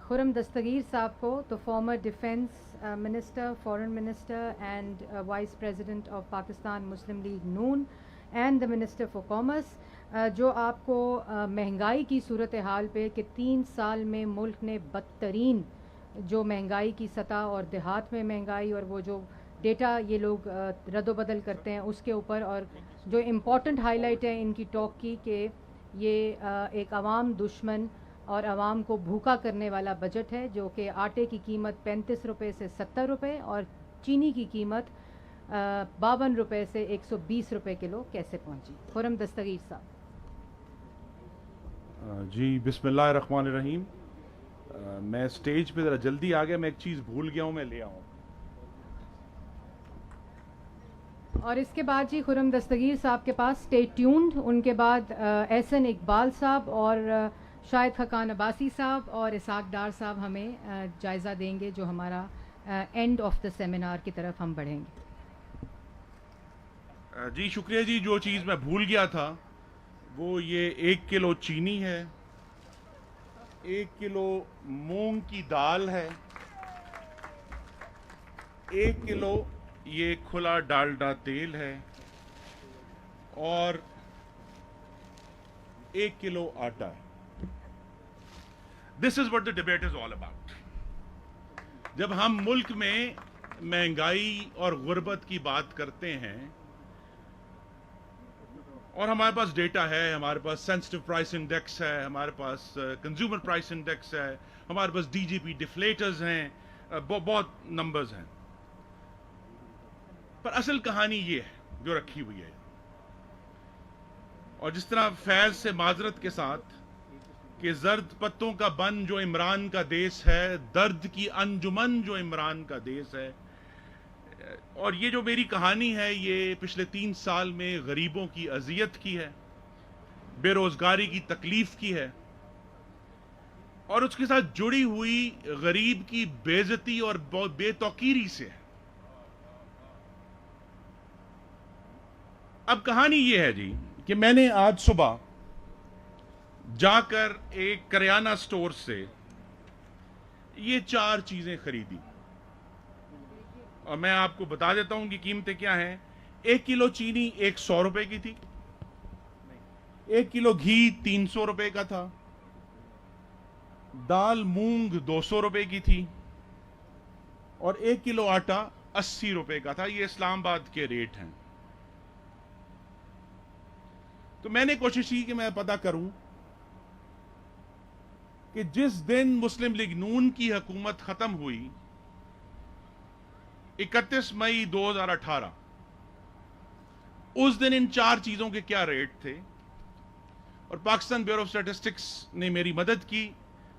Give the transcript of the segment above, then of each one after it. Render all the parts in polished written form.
खुरम दस्तगीर साहब को, तो farmer defence minister, foreign minister and vice president of Pakistan Muslim league Noon and the minister for commerce, जो आपको महंगाई की सूरत हाल पे कि 3 साल में मुल्क ने बदतरीन जो महंगाई की सतह और देहात में महंगाई और वो जो डेटा ये लोग रद्दबदल करते हैं उसके ऊपर, और जो इम्पॉर्टेंट हाईलाइट है इनकी टॉक की कि ये एक आवाम दुश्मन और आवाम को भूखा करने वाला बजट है, जो कि आटे की कीमत 35 रुपये से 70 रुपये और चीनी की कीमत 52 रुपये से 120 रुपये किलो कैसे पहुंची। खुरम दस्तगीर साहब। जी बिस्मिल्लाहिर्रहमानिर्रहीम। मैं स्टेज पे ज़रा जल्दी आ गया, मैं एक चीज़ भूल गया हूँ, मैं ले आऊँ। और इसके बाद जी खुरम दस्तगीर साहब के पास स्टे ट्यून्ड, उनके बाद एहसन इकबाल साहब और शायद खकान अब्बासी साहब और इसाक डार साहब हमें जायज़ा देंगे, जो हमारा एंड ऑफ द सेमिनार की तरफ हम बढ़ेंगे। जी शुक्रिया जी। जो चीज़ मैं भूल गया था वो ये 1 किलो चीनी है, 1 किलो मूंग की दाल है, 1 किलो ये खुला डालडा तेल है और 1 किलो आटा है। This is what the debate is all about. जब हम मुल्क में महंगाई और गुर्बत की बात करते हैं और हमारे पास डेटा है, हमारे पास सेंसिटिव प्राइस इंडेक्स है, हमारे पास कंज्यूमर प्राइस इंडेक्स है, हमारे पास डीजीपी डिफ्लेटर्स हैं, बहुत नंबर्स हैं, पर असल कहानी ये है जो रखी हुई है। और जिस तरह फैज से माजरत के साथ कि जर्द पत्तों का बन जो इमरान का देश है, दर्द की अंजुमन जो इमरान का देश है, और ये जो मेरी कहानी है ये पिछले 3 साल में गरीबों की अजियत की है, बेरोजगारी की तकलीफ की है, और उसके साथ जुड़ी हुई गरीब की बेइज्जती और बेतौकीरी से है। अब कहानी ये है जी कि मैंने आज सुबह जाकर एक करियाना स्टोर से ये 4 चीजें खरीदी और मैं आपको बता देता हूं कि कीमतें क्या हैं। 1 किलो चीनी 100 रुपए की थी, 1 किलो घी 300 रुपए का था, दाल मूंग 200 रुपए की थी और 1 किलो आटा 80 रुपए का था। ये इस्लामाबाद के रेट हैं। तो मैंने कोशिश की कि मैं पता करूं कि जिस दिन मुस्लिम लीग नून की हुकूमत खत्म हुई 31 मई 2018, उस दिन इन 4 चीजों के क्या रेट थे, और पाकिस्तान ब्यूरो ऑफ स्टैटिस्टिक्स ने मेरी मदद की।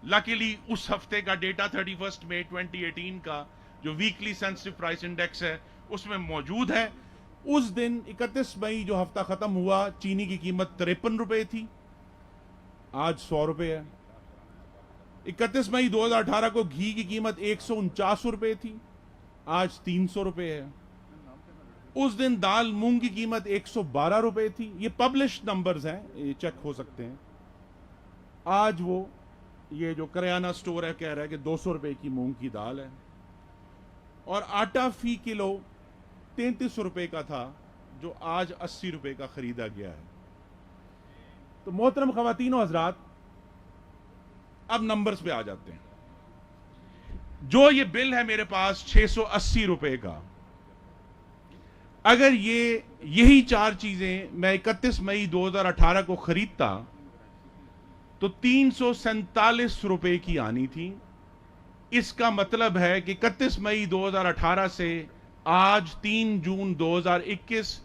लकीली उस हफ्ते का डेटा 31 मई 2018 का जो वीकली सेंसिटिव प्राइस इंडेक्स है उसमें मौजूद है। उस दिन 31 मई जो हफ्ता खत्म हुआ, चीनी की कीमत 53 रुपए थी, आज 100 रुपए है। 31 मई 2018 को घी की कीमत 149 रुपए थी, आज 300 रुपए है। उस दिन दाल मूंग की कीमत 112 रुपए थी, ये पब्लिश्ड नंबर्स हैं, ये चेक हो सकते हैं। आज वो ये जो करियाना स्टोर है कह रहा है कि 200 रुपए की मूंग की दाल है, और आटा फी किलो 33 रुपए का था जो आज 80 रुपए का खरीदा गया है। तो मोहतरम ख्वातीन और हजरात, अब नंबर्स पे आ जाते हैं। जो ये बिल है मेरे पास 680 रुपए का, अगर यही 4 चीजें मैं 31 मई 2018 को खरीदता तो 347 रुपए की आनी थी। इसका मतलब है कि 31 मई 2018 से आज 3 जून 2021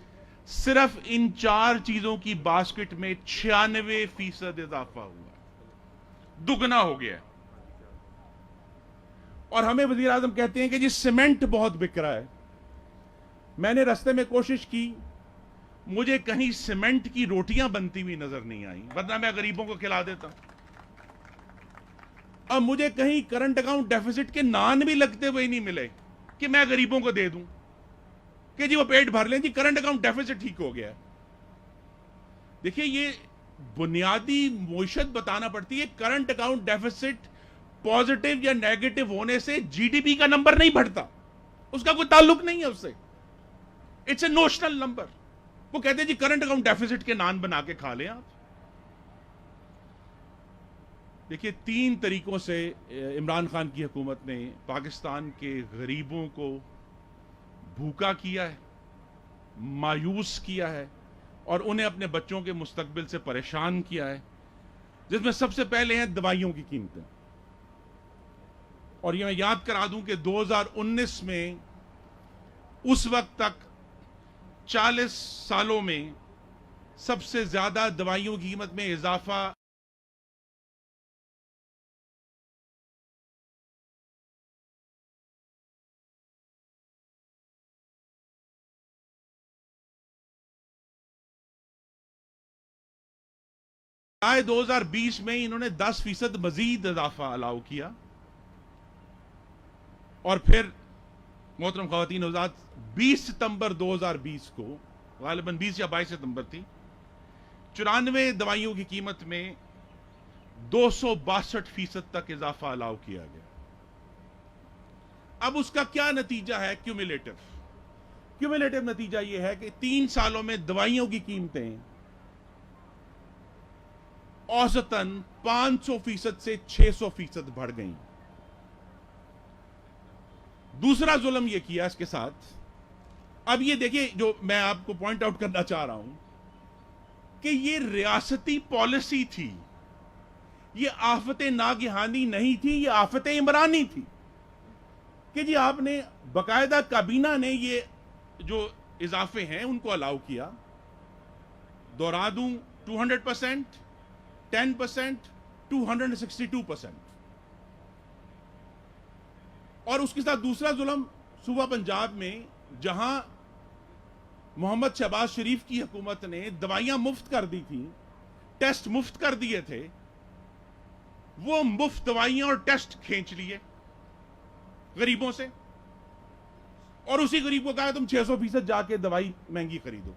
सिर्फ इन 4 चीजों की बास्केट में 96% इजाफा हुआ, दुगना हो गया। और हमें वजीर आजम कहते हैं कि जी सीमेंट बहुत बिक रहा है। मैंने रास्ते में कोशिश की, मुझे कहीं सीमेंट की रोटियां बनती हुई नजर नहीं आई, वरना मैं गरीबों को खिला देता। अब मुझे कहीं करंट अकाउंट डेफिसिट के नान भी लगते हुए नहीं मिले कि मैं गरीबों को दे दूं कि जी वो पेट भर लें, जी करंट अकाउंट डेफिसिट ठीक हो गया। देखिए, ये बुनियादी मोशत बताना पड़ती है। करंट अकाउंट डेफिसिट पॉजिटिव या नेगेटिव होने से जीडीपी का नंबर नहीं बढ़ता, उसका कोई ताल्लुक नहीं है उससे। It's a notional number. वो कहते हैं जी करंट अकाउंट डेफिसिट के नान बना के खा लें आप। देखिए, 3 तरीकों से इमरान खान की हुकूमत ने पाकिस्तान के गरीबों को भूखा किया है, मायूस किया है और उन्हें अपने बच्चों के मुस्तकबिल से परेशान किया है, जिसमें सबसे पहले हैं दवाइयों की कीमतें। और ये मैं याद करा दूं कि 2019 में उस वक्त तक 40 सालों में सबसे ज्यादा दवाइयों की कीमत में इजाफा आए 2020 में इन्होंने 10% मजीद इजाफा अलाउ किया। और फिर मोहतरम ख़वातीन हज़रात 20 सितंबर 2020 को, गालिबन 20 या 22 सितंबर थी, 94 दवाइयों की कीमत में 262% तक इजाफा अलाउ किया गया। अब उसका क्या नतीजा है? क्यूमुलेटिव नतीजा यह है कि 3 सालों में दवाइयों की कीमतें औसतन 500% से 600% बढ़ गई। दूसरा जुल्म यह किया इसके साथ, अब ये देखिए जो मैं आपको पॉइंट आउट करना चाह रहा हूं कि ये रियासती पॉलिसी थी, ये आफत नागिहानी नहीं थी, ये आफत इमरानी थी कि जी आपने बाकायदा काबीना ने ये जो इजाफे हैं उनको अलाउ किया। दोहरा दूं, 200%, 10%, 262%। और उसके साथ दूसरा जुल्म सूबा पंजाब में, जहां मोहम्मद शहबाज शरीफ की हुकूमत ने दवाइयां मुफ्त कर दी थी, टेस्ट मुफ्त कर दिए थे, वो मुफ्त दवाइयां और टेस्ट खींच लिए गरीबों से और उसी गरीब को कहा तुम 600% जाके दवाई महंगी खरीदो।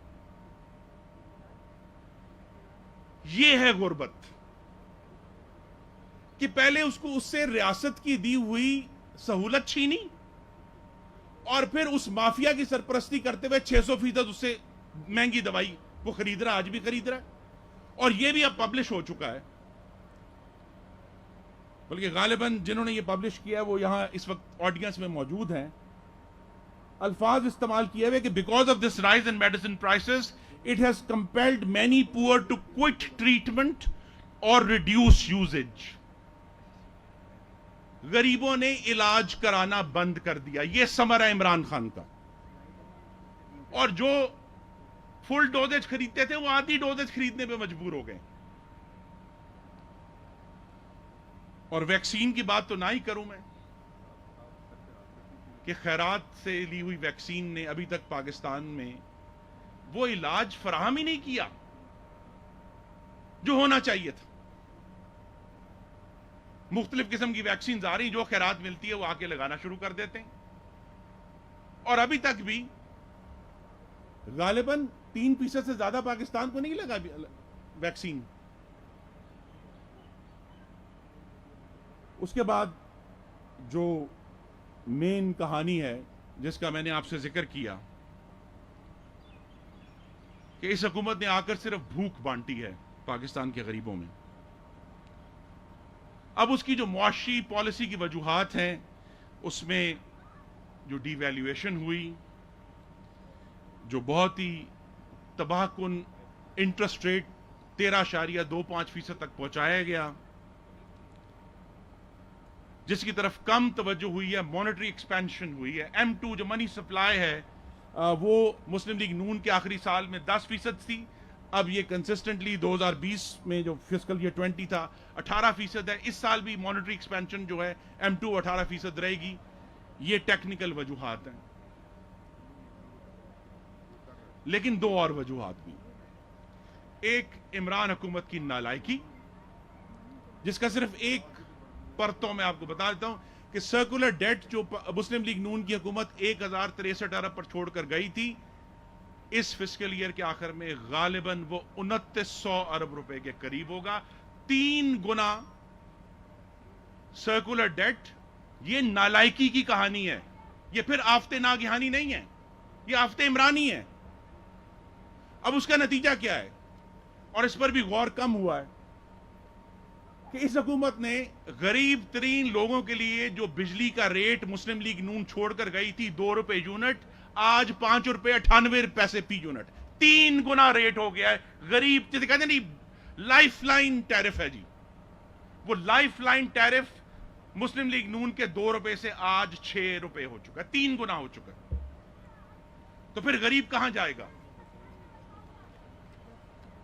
ये है गुर्बत कि पहले उससे रियासत की दी हुई सहूलत छीनी और फिर उस माफिया की सरपरस्ती करते हुए 600% उससे महंगी दवाई वो खरीद रहा, आज भी खरीद रहा है। और ये भी अब पब्लिश हो चुका है, बल्कि गालिबन जिन्होंने ये पब्लिश किया है वो यहां इस वक्त ऑडियंस में मौजूद हैं। अल्फाज इस्तेमाल किए हुए कि because of this rise in medicine prices it has compelled many poor to quit treatment और रिड्यूस यूजेज। गरीबों ने इलाज कराना बंद कर दिया, यह समर है इमरान खान का। और जो फुल डोजेज खरीदते थे वो आधी डोजेज खरीदने पे मजबूर हो गए। और वैक्सीन की बात तो ना ही करूं मैं कि खैरात से ली हुई वैक्सीन ने अभी तक पाकिस्तान में वो इलाज फराहम ही नहीं किया जो होना चाहिए था। मुख्तलिफ किस्म की वैक्सीन आ रही, जो खैरात मिलती है वो आके लगाना शुरू कर देते हैं। और अभी तक भी गालिबन 3% से ज्यादा पाकिस्तान को नहीं लगा वैक्सीन। उसके बाद जो मेन कहानी है जिसका मैंने आपसे जिक्र किया कि इस हुकूमत ने आकर सिर्फ भूख बांटी है पाकिस्तान के गरीबों में। अब उसकी जो मुआशी पॉलिसी की वजूहात हैं, उसमें जो डिवैल्यूएशन हुई, जो बहुत ही तबाहकुन इंटरेस्ट रेट 13.25% तक पहुंचाया गया, जिसकी तरफ कम तवज्जो हुई है, मॉनेटरी एक्सपेंशन हुई है। M2 जो मनी सप्लाई है वो मुस्लिम लीग नून के आखिरी साल में 10% थी, अब ये कंसिस्टेंटली 2020 में जो फिस्कल ईयर 20 था 18% है। इस साल भी मॉनेटरी एक्सपेंशन जो है M2 18% रहेगी। ये टेक्निकल वजूहात हैं, लेकिन दो और वजूहात भी। एक इमरान हुकूमत की नालायकी, जिसका सिर्फ एक परतों में आपको बता देता हूं कि सर्कुलर डेट जो मुस्लिम लीग नून की हुकूमत 1063 अरब पर छोड़कर गई थी, इस फिस्कल ईयर के आखिर में गालिबन वो 2900 अरब रुपए के करीब होगा। 3 गुना सर्कुलर डेट, ये नालायकी की कहानी है। ये फिर आफते नागिहानी नहीं है, ये आफते इमरानी है। अब उसका नतीजा क्या है, और इस पर भी गौर कम हुआ है कि इस हुकूमत ने गरीब तरीन लोगों के लिए जो बिजली का रेट मुस्लिम लीग नून छोड़कर गई थी 2 रुपए यूनिट, आज 5 रुपए 98 पैसे फी यूनिट, 3 गुना रेट हो गया है। गरीब जिसे कहते नहीं, लाइफ लाइन टैरिफ है जी, वो लाइफ लाइन टैरिफ मुस्लिम लीग नून के 2 रुपए से आज 6 रुपए हो चुका है, 3 गुना हो चुका है। तो फिर गरीब कहां जाएगा?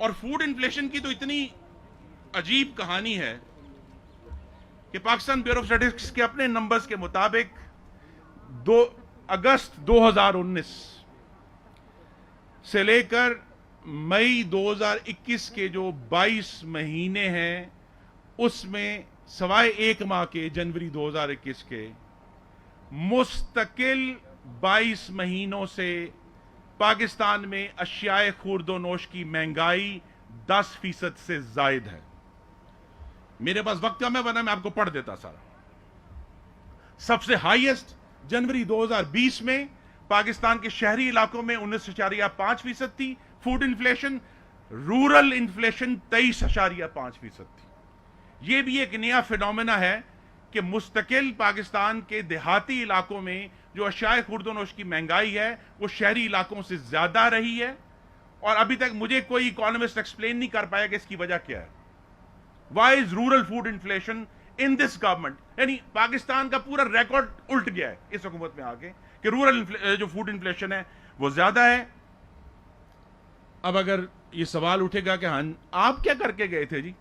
और फूड इन्फ्लेशन की तो इतनी अजीब कहानी है कि पाकिस्तान ब्यूरो ऑफ स्टैटिस्टिक्स के अपने नंबर्स के मुताबिक 2 अगस्त 2019 से लेकर मई 2021 के जो 22 महीने हैं, उसमें सवाए 1 माह के जनवरी 2021 के मुस्तकिल 22 महीनों से पाकिस्तान में अशियाए खुर्दोनोश की महंगाई 10% से जायद है। मेरे पास वक्त कम है, वरना मैं आपको पढ़ देता सारा। सबसे हाईएस्ट जनवरी 2020 में पाकिस्तान के शहरी इलाकों में 19.5% थी फूड इन्फ्लेशन, रूरल इन्फ्लेशन 23.5% थी। यह भी एक नया फिनोमेना है कि मुस्तकिल पाकिस्तान के देहाती इलाकों में जो अशियाए खुर्दोनोश की महंगाई है वो शहरी इलाकों से ज्यादा रही है, और अभी तक मुझे कोई इकोनॉमिस्ट एक्सप्लेन नहीं कर पाया कि इसकी वजह क्या है। Why is rural food inflation in this government? यानी पाकिस्तान का पूरा रिकॉर्ड उल्ट गया है इस हुकूमत में आके कि रूरल जो फूड इन्फ्लेशन है वो ज्यादा है। अब अगर ये सवाल उठेगा कि हाँ आप क्या करके गए थे जी,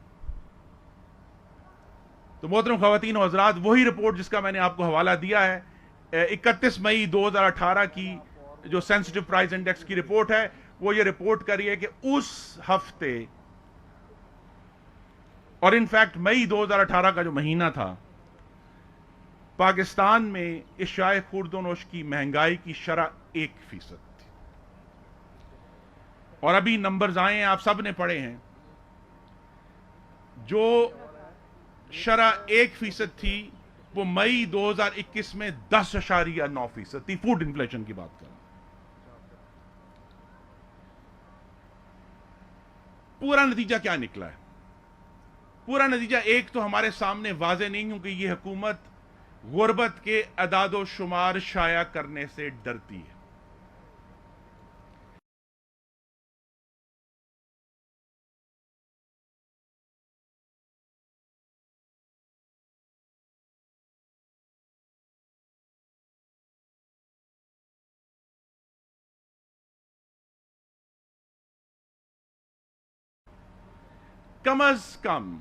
तो मोहतरम ख़वातीन और हज़रात, वही रिपोर्ट जिसका मैंने आपको हवाला दिया है 31 मई 2018 की जो सेंसिटिव प्राइस इंडेक्स की रिपोर्ट है, वो ये रिपोर्ट कर रही है कि उस हफ्ते, और इनफैक्ट मई 2018 का जो महीना था, पाकिस्तान में अशियाए खुर्दोनोश की महंगाई की शरह 1% थी। और अभी नंबर्स आए हैं, आप सब ने पढ़े हैं, जो शरह 1% थी वो मई 2021 में 10.9% थी। फूड इन्फ्लेशन की बात कर रहा हूं। पूरा नतीजा क्या निकला है? पूरा नतीजा एक तो हमारे सामने वाज़ेह नहीं, क्योंकि ये हुकूमत गुर्बत के अदादो शुमार शाया करने से डरती है। कम अज कम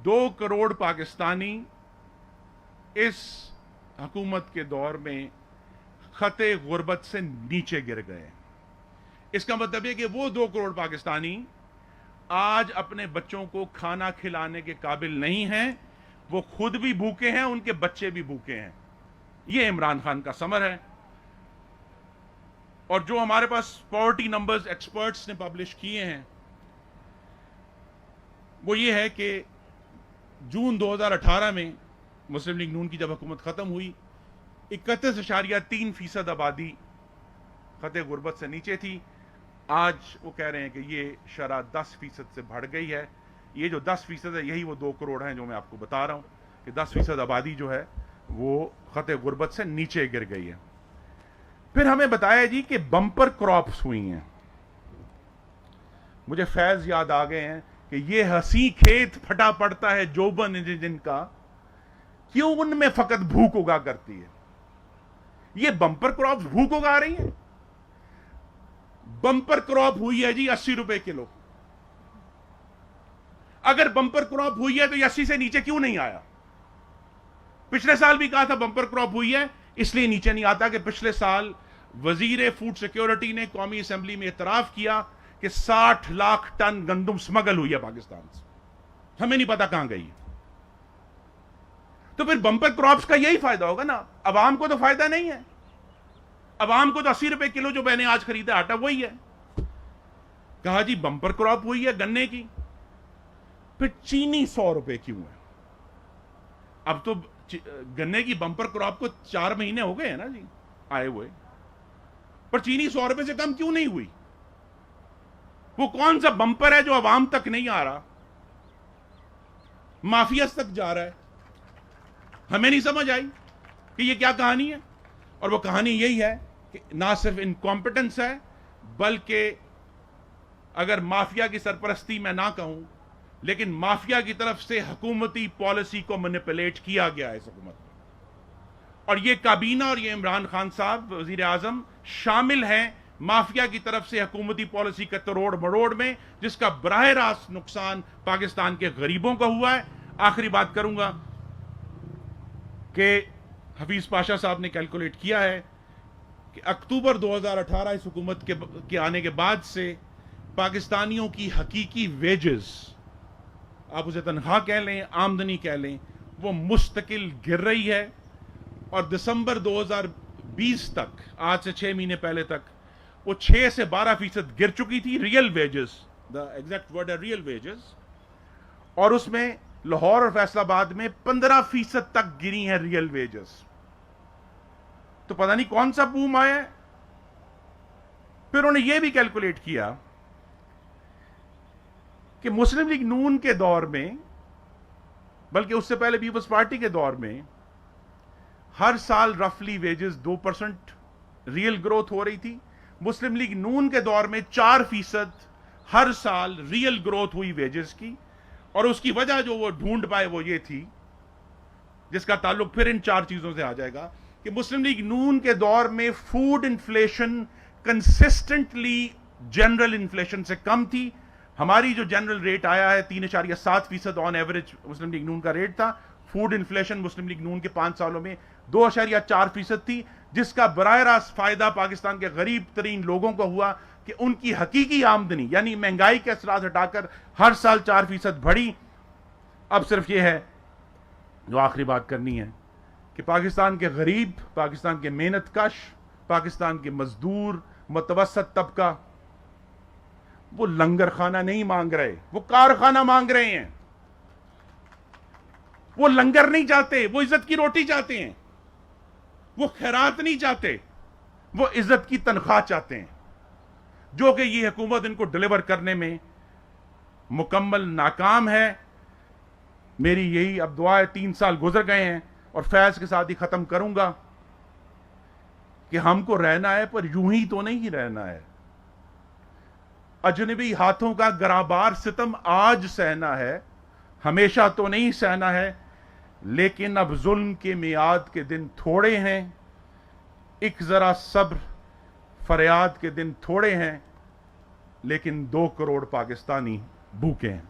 2 करोड़ पाकिस्तानी इस हुकूमत के दौर में खते गुर्बत से नीचे गिर गए। इसका मतलब है कि वो 2 करोड़ पाकिस्तानी आज अपने बच्चों को खाना खिलाने के काबिल नहीं हैं, वो खुद भी भूखे हैं, उनके बच्चे भी भूखे हैं। ये इमरान खान का समर है। और जो हमारे पास पॉवर्टी नंबर्स एक्सपर्ट्स ने पब्लिश किए हैं वो ये है कि जून 2018 में मुस्लिम लीग नून की जब हुकूमत खत्म हुई, 31.3% आबादी खते गुर्बत से नीचे थी। आज वो कह रहे हैं कि ये शरह 10% से बढ़ गई है। ये जो 10% है यही वो 2 करोड़ हैं जो मैं आपको बता रहा हूं कि 10% आबादी जो है वो खते गुर्बत से नीचे गिर गई है। फिर हमें बताया जी कि बम्पर क्रॉप्स हुई हैं। मुझे फैज याद आ गए हैं कि ये हंसी खेत फटा पड़ता है जोबन जिनका, क्यों उनमें फकत भूख उगा करती है। ये बम्पर क्रॉप्स भूख उगा रही हैं। बम्पर क्रॉप हुई है जी 80 रुपए किलो। अगर बम्पर क्रॉप हुई है तो ये 80 से नीचे क्यों नहीं आया? पिछले साल भी कहा था बम्पर क्रॉप हुई है, इसलिए नीचे नहीं आता कि पिछले साल वजीर फूड सिक्योरिटी ने कौमी असेंबली में इतराफ किया कि 60 लाख टन गंदम स्मगल हुई है पाकिस्तान से, हमें नहीं पता कहां गई। तो फिर बम्पर क्रॉप्स का यही फायदा होगा ना, अवाम को तो फायदा नहीं है। अवाम को तो 80 रुपए किलो जो मैंने आज खरीदा आटा वही है। कहा जी बम्पर क्रॉप हुई है गन्ने की, फिर चीनी 100 रुपए क्यों है? अब तो गन्ने की बंपर क्रॉप को 4 महीने हो गए हैं ना जी आए हुए, पर चीनी 100 रुपए से कम क्यों नहीं हुई? वो कौन सा बंपर है जो आवाम तक नहीं आ रहा, माफियास तक जा रहा है? हमें नहीं समझ आई कि ये क्या कहानी है। और वो कहानी यही है कि ना सिर्फ इनकॉम्पिटेंस है, बल्कि अगर माफिया की सरपरस्ती मैं ना कहूं, लेकिन माफिया की तरफ से हुकूमती पॉलिसी को मैनिपुलेट किया गया है इस हुकूमत में। और ये काबीना और ये इमरान खान साहब वजीर आजम शामिल हैं माफिया की तरफ से हुकूमती पॉलिसी के तरोड़ मरोड़ में, जिसका बराह रास्त नुकसान पाकिस्तान के गरीबों को हुआ है। आखिरी बात करूंगा कि हफीज पाशा साहब ने कैलकुलेट किया है कि अक्टूबर 2018 इस हुकूमत के आने के बाद से पाकिस्तानियों की हकीकी वेजेस, आप उसे तनख्वाह कह लें, आमदनी कह लें, वो मुस्तकिल गिर रही है। और दिसंबर 2020 तक, आज से 6 महीने पहले तक, वो 6 से 12% गिर चुकी थी, real wages, the exact word है रियल वेजेस। और उसमें लाहौर और फैसलाबाद में 15% तक गिरी हैं रियल वेजेस। तो पता नहीं कौन सा बूम आया है। फिर उन्होंने यह भी कैलकुलेट किया कि मुस्लिम लीग नून के दौर में, बल्कि उससे पहले पीपल्स पार्टी के दौर में, हर साल रफली वेजेस 2% रियल ग्रोथ हो रही थी। मुस्लिम लीग नून के दौर में 4% हर साल रियल ग्रोथ हुई वेजेस की। और उसकी वजह जो वो ढूंढ पाए वो ये थी, जिसका ताल्लुक फिर इन 4 चीजों से आ जाएगा, कि मुस्लिम लीग नून के दौर में food inflation consistently general inflation से कम थी। हमारी जो जनरल रेट आया है 3.7% ऑन एवरेज मुस्लिम लीग नून का रेट था। फूड इन्फ्लेशन मुस्लिम लीग नून के 5 सालों में 2.4% थी, जिसका बराह रास्त फायदा पाकिस्तान के गरीब तरीन लोगों को हुआ कि उनकी हकीकी आमदनी, यानी महंगाई के असरात हटाकर, हर साल 4% बढ़ी। अब सिर्फ यह है जो आखिरी बात करनी है कि पाकिस्तान के गरीब, पाकिस्तान के मेहनत कश, पाकिस्तान के मजदूर, मुतवसत तबका, वो लंगर खाना नहीं मांग रहे, वो कारखाना मांग रहे हैं। वो लंगर नहीं चाहते, वो इज्जत की रोटी चाहते हैं। वो खैरात नहीं चाहते, वो इज्जत की तनख्वाह चाहते हैं, जो कि ये हुकूमत इनको डिलीवर करने में मुकम्मल नाकाम है। मेरी यही अब दुआ है, 3 साल गुजर गए हैं, और फैज के साथ ही खत्म करूंगा कि हमको रहना है, पर यूं ही तो नहीं रहना है। अजनबी हाथों का गराबार सितम आज सहना है, हमेशा तो नहीं सहना है। लेकिन अब जुल्म के मियाद के दिन थोड़े हैं, एक जरा सब्र फरियाद के दिन थोड़े हैं, लेकिन 2 करोड़ पाकिस्तानी भूखे हैं।